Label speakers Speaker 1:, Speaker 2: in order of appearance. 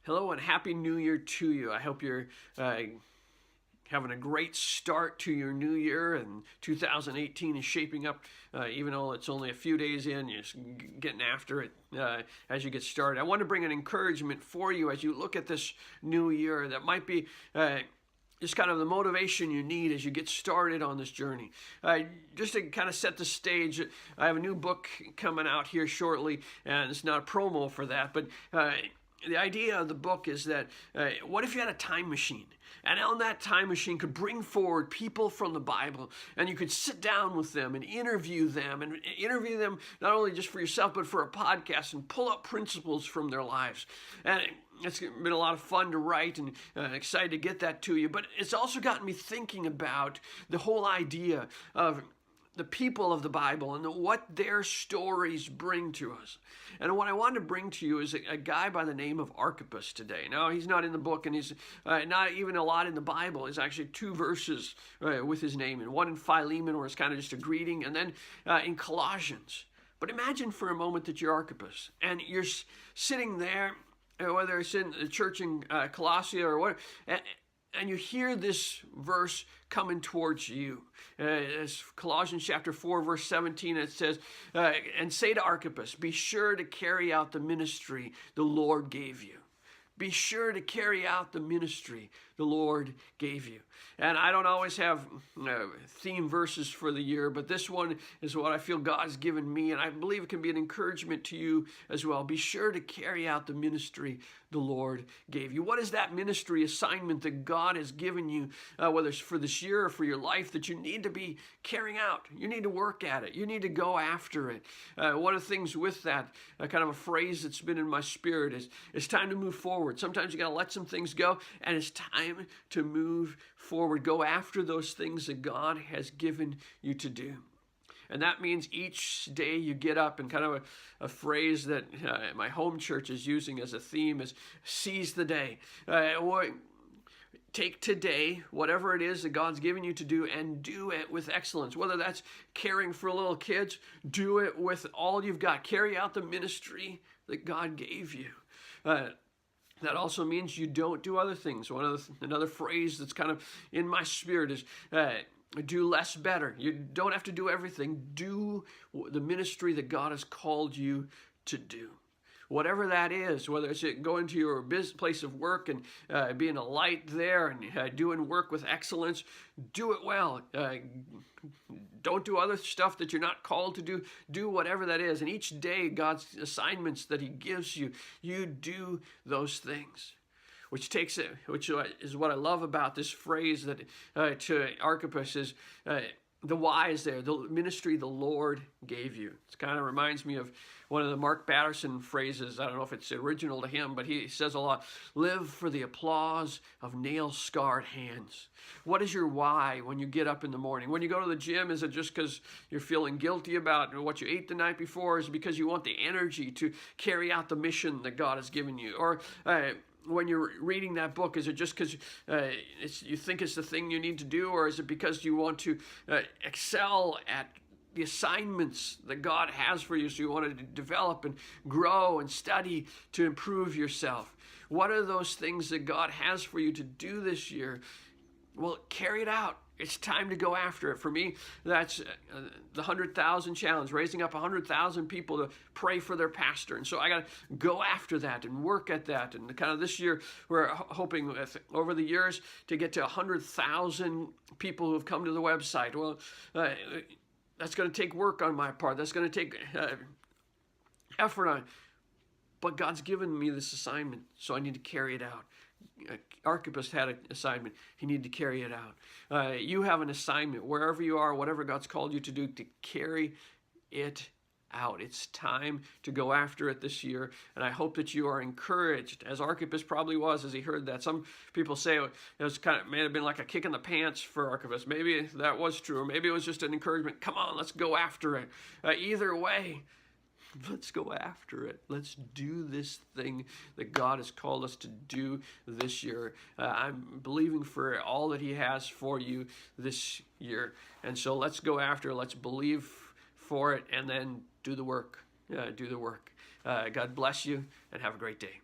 Speaker 1: Hello and Happy New Year to you. I hope you're having a great start to your new year, and 2018 is shaping up, even though it's only a few days in, you're just getting after it as you get started. I want to bring an encouragement for you as you look at this new year that might be just kind of the motivation you need as you get started on this journey. Just to kind of set the stage, I have a new book coming out here shortly, and it's not a promo for that, but the idea of the book is that what if you had a time machine, and on that time machine could bring forward people from the Bible, and you could sit down with them and interview them not only just for yourself but for a podcast, and pull up principles from their lives. And it's been a lot of fun to write, and excited to get that to you. But it's also gotten me thinking about the whole idea of the people of the Bible and what their stories bring to us. And what I want to bring to you is a guy by the name of Archippus today. Now, he's not in the book, and he's not even a lot in the Bible. There's actually 2 verses with his name, and one in Philemon where it's kind of just a greeting, and then in Colossians. But imagine for a moment that you're Archippus, and you're sitting there, whether it's in the church in Colossia or what, and you hear this verse coming towards you. It's Colossians chapter 4, verse 17, it says, and say to Archippus, be sure to carry out the ministry the Lord gave you. Be sure to carry out the ministry the Lord gave you. And I don't always have theme verses for the year, but this one is what I feel God's given me, and I believe it can be an encouragement to you as well. Be sure to carry out the ministry the Lord gave you. What is that ministry assignment that God has given you, whether it's for this year or for your life, that you need to be carrying out? You need to work at it. You need to go after it. One of the things with that, kind of a phrase that's been in my spirit, is it's time to move forward. Sometimes you got to let some things go, and it's time to move forward. Go after those things that God has given you to do. And that means each day you get up, and kind of a phrase that my home church is using as a theme is seize the day. Or take today, whatever it is that God's given you to do, and do it with excellence. Whether that's caring for little kids, do it with all you've got. Carry out the ministry that God gave you. That also means you don't do other things. Another phrase that's kind of in my spirit is do less better. You don't have to do everything. Do the ministry that God has called you to do. Whatever that is, whether it's going to your place of work and being a light there and doing work with excellence, do it well. Don't do other stuff that you're not called to do. Do whatever that is. And each day, God's assignments that he gives you, you do those things. Which is what I love about this phrase that to Archippus is the why is there, the ministry the Lord gave you. It kind of reminds me of one of the Mark Batterson phrases. I don't know if it's original to him, but he says a lot, live for the applause of nail-scarred hands. What is your why when you get up in the morning? When you go to the gym, is it just because you're feeling guilty about what you ate the night before? Is it because you want the energy to carry out the mission that God has given you? Or when you're reading that book, is it just because you think it's the thing you need to do, or is it because you want to excel at the assignments that God has for you, so you want to develop and grow and study to improve yourself? What are those things that God has for you to do this year? Well, carry it out. It's time to go after it. For me, that's the 100,000 challenge, raising up 100,000 people to pray for their pastor. And so I got to go after that and work at that. And kind of this year, we're hoping over the years to get to 100,000 people who have come to the website. Well, that's going to take work on my part. That's going to take effort on. But God's given me this assignment, so I need to carry it out. Archippus had an assignment. He needed to carry it out. You have an assignment wherever you are, whatever God's called you to do, to carry it out. It's time to go after it this year, and I hope that you are encouraged, as Archippus probably was as he heard that. Some people say it was may have been like a kick in the pants for Archippus. Maybe that was true, or maybe it was just an encouragement. Come on, let's go after it. Either way, let's go after it. Let's do this thing that God has called us to do this year. I'm believing for all that he has for you this year. And so let's go after it. Let's believe for it, and then do the work. God bless you, and have a great day.